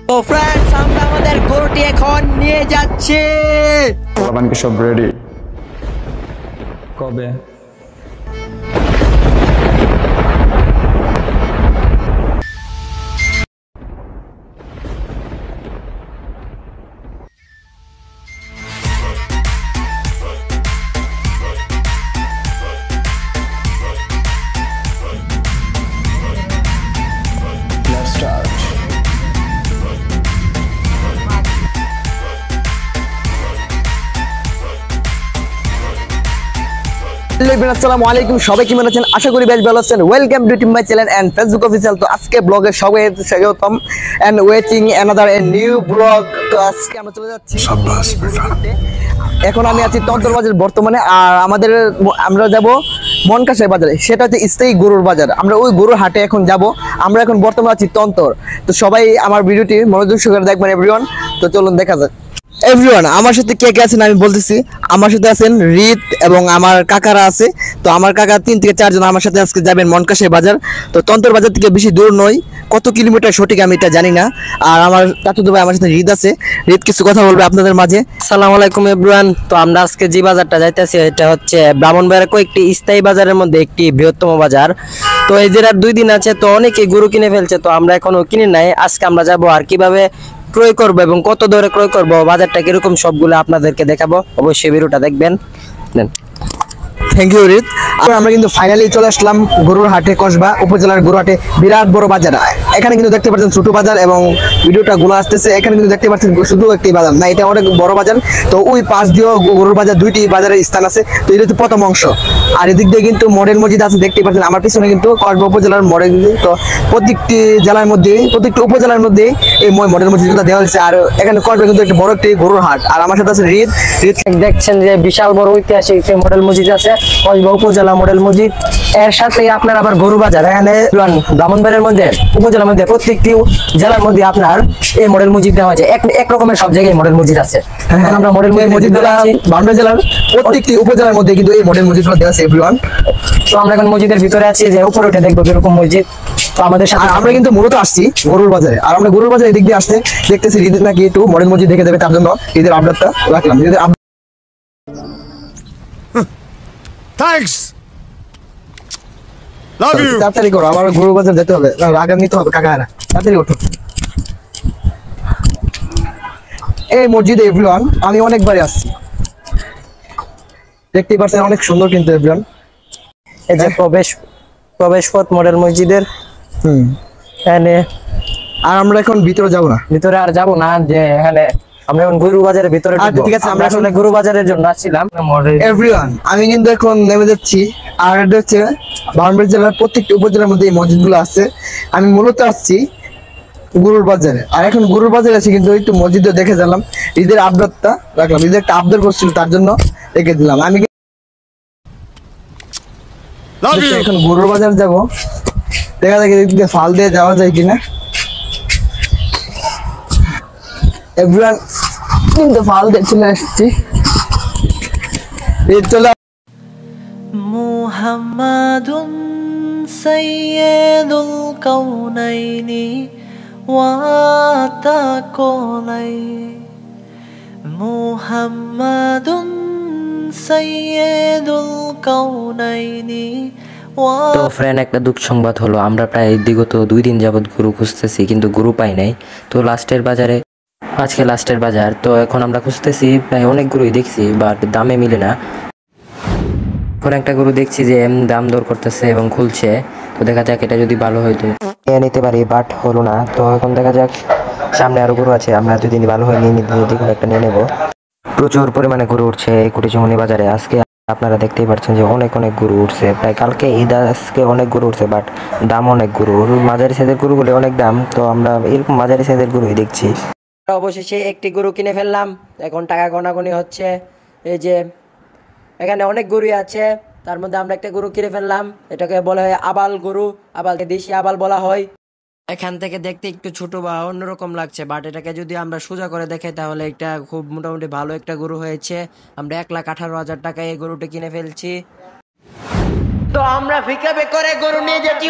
তো फ्रेंड्स আমরা আমাদের গরুটি এখন নিয়ে যাচ্ছি। বাবান কি সব রেডি? কবে? আসসালামু আলাইকুম, সবাই কেমন আছেন? আশা করি বেশ ভালো আছেন। Welcome to team my channel and Facebook official. তো আজকে ব্লগে সবাই স্বাগতম and waiting another a new blog. তো আজকে আমরা চলে যাচ্ছি, এখন আমি আছি তন্তর বাজার বর্তমানে, আর আমরা যাব মনকাশাই বাজারে, সেটা হচ্ছে স্থায়ী গরুর বাজার। আমরা ওই গরুর হাটে এখন যাব। আমরা এখন বর্তমানে আছি তন্তর। তো সবাই আমার ভিডিওটি মনোযোগ সহকারে দেখবেন এভরিওয়ান। তো চলুন দেখা যাক। এভরিওয়ান, আমার সাথে কে কে আছেন আমি বলতেছি। আমার সাথে আছেন রিত এবং আমার কাকারা আছে। তো আমার কাকা 3 থেকে 4 জন আমার সাথে আজকে যাবেন মনকাশাই বাজার। তো তন্তর বাজার থেকে বেশি দূর নয়, কত কিলোমিটার সঠিক আমি এটা জানি না। আর আমার চাচুতো ভাই আমার সাথে রিত আছে। রিত কিছু কথা বলবে আপনাদের মাঝে। আসসালামু আলাইকুম এভরিওয়ান। তো আমরা আজকে যে বাজারটা যাইতেছি এটা হচ্ছে ব্রাহ্মণবাড়িয়ার কয়েকটি স্থায়ী বাজারের মধ্যে একটি বৃহত্তম বাজার। তো এই জেলার 2 দিন আছে, তো অনেকে গরু কিনে ফেলছে, তো আমরা এখনো কিনে নাই। আজকে আমরা যাব আর কিভাবে ক্রয় করবো এবং কত দরে ক্রয় করবো, বাজারটা কিরকম সবগুলো আপনাদেরকে দেখাবো। অবশ্যই ভিডিওটা দেখবেন। Thank you Rit. আমরা কিন্তু ফাইনালি চলে আসলাম গরুর হাটে, কসবা উপজেলার গরুর হাটে। বিরাট বড় বাজার। এখানে কিন্তু দেখতে পাচ্ছেন ছোট বাজার এবং ভিডিওটা গুলো আসতেছে। এখানে কিন্তু দেখতে পাচ্ছেন শুধু একটি বাজার না, এটা অনেক বড় বাজার। তো ওই পাশ দিয়েও গরুর বাজার, 2টি বাজারের স্থান আছে। তো এটা হচ্ছে প্রথম অংশ। আর এদিক দিয়ে কিন্তু মডেল মসজিদ আছে, দেখতে পাচ্ছেন আমার পিছনে কিন্তু কসবা উপজেলার মডেল। তো প্রত্যেকটি জেলার মধ্যে, প্রত্যেকটি উপজেলার মধ্যে এই মডেল মসজিদটা দেওয়া হয়েছে। আর এখানে কসবা কিন্তু একটা বড় একটি গরুর হাট। আর আমার সাথে আছে রিত। দেখছেন যে বিশাল বড় ঐতিহাসিক একটি মডেল মসজিদ আছে, কসবা উপজেলা মডেল মসজিদ। এর সাথে আপনার আবার গরু বাজার। এখানে ব্রাহ্মণবাড়িয়ার মধ্যে, উপজেলার মধ্যে, প্রত্যেকটি জেলার মধ্যে আপনার এই মডেল মসজিদ দেওয়া হয়েছে। এক রকমের সব জায়গায় মডেল মসজিদ আছে। আমরা মডেল মসজিদ ব্রাহ্মণবাড়িয়া জেলার প্রত্যেকটি উপজেলার মধ্যে কিন্তু এই মডেল মসজিদগুলো দেওয়া আছে এভরিওয়ান। তো আমরা এখন মসজিদের ভিতরে আছি, যে উপরে উঠে দেখবো কিরকম মসজিদ। তো আমাদের সাথে আমরা কিন্তু মূলত আসছি গরুর বাজারে। আর আমরা গরুর বাজারে এদিক দিয়ে আসতে দেখতেছি ঈদের নাকি একটু মডেল মসজিদ দেখে যাবে, তার জন্য ঈদের আপডেটটা রাখলাম। Thanks, love you. তাড়াতাড়ি করো, আমার গরুর বাজার যেতে হবে, আগাম নিতে হবে কাকারা। তাড়াতাড়ি ওঠো। এই মসজিদে এভরিওয়ান আমি অনেকবারই আসছি, দেখতেই পাচ্ছেন অনেক সুন্দর কিন্তু এভরিওয়ান। এই যে প্রবেশ পথ মডেল মসজিদের। এখানে আর আমরা এখন ভিতরে যাব না, ভিতরে আর যাব না, যে এখানে আমরা এখন গরু বাজারের ভিতরে ঢুকবো। ঠিক আছে, আমরা আসলে গরু বাজারের জন্য আসছিলাম। এভরিওয়ান আমি কিন্তু এখন নেমে যাচ্ছি। আর এটা হচ্ছে ব্রাহ্মণবাড়িয়া জেলার প্রত্যেকটি উপজেলার মধ্যে এই মসজিদগুলো আছে। আমি মূলত আসছি গরুর বাজারে। আর এখন গরুর বাজারে আছে কিন্তু একটু মসজিদও দেখে গেলাম, ঈদের আপডেটটা রাখলাম। ঈদের একটা আপডেট করছিল, তার জন্য রেখে দিলাম। আমি এখন গরুর বাজার যাব, দেখা যাক এদিকে ফাল দিয়ে যাওয়া যায় কিনা। এভরিওয়ান কিন্তু ফাল দিয়ে চলে আসছি। চলে মুহাম্মাদুন সাইয়্যিদুল কাউনাইনি ওয়া তাকুলাইনি, মুহাম্মাদুন সাইয়্যিদুল কাউনাইনি। তো ফ্রেন্ড, একটা দুঃখ সংবাদ হলো, আমরা প্রায় বিগত 2 দিন যাবত গরু খুঁজতেছি কিন্তু গরু পাই নাই। তো আজকে লাস্টের বাজার। তো এখন আমরা খুঁজতেছি, প্রায় অনেক গরুই দেখছি বাট দামে মিলে না। এখন একটা গরু দেখছি যে দাম দর করতেছে এবং খুলছে। তো দেখা যাক, এটা যদি ভালো হয়তো নিতে পারি, বাট হলো না। তো এখন দেখা যাক, সামনে আরো গরু আছে, আমরা যদি ভালো হয় নিয়ে নিতে একটা নিয়ে নেবো। প্রচুর পরিমাণে গরু উঠছে এই কুটিচুমনি বাজারে আজকে। আপনারা দেখতেই পাচ্ছেন যে অনেক গরু উঠছে। প্রায় কালকে ঈদ, আজকে অনেক গরু উঠছে, বাট দাম অনেক। গরুর মাঝারি সাইজের গরুগুলো অনেক দাম। তো আমরা এরকম মাঝারি সাইজের গরুই দেখছি। অবশেষে একটি গরু কিনে ফেললাম। এখন টাকা গণাগণি হচ্ছে। এই যে এখানে অনেক গরু আছে, তার মধ্যে আমরা একটা গরু কিনে ফেললাম। এটাকে বলা হয় আবাল গরু, আবালকে দেশি আবাল বলা হয়। এখান থেকে দেখতে একটু ছোট বা অন্যরকম লাগছে, বাট এটাকে যদি আমরা সোজা করে দেখাই তাহলে এটা খুব মোটামুটি ভালো একটা গরু হয়েছে। আমরা 1,18,000 টাকায় এই গরুটা কিনে ফেলছি। তো আমরা ফিকাবে করে গরু নিয়ে যাচ্ছি।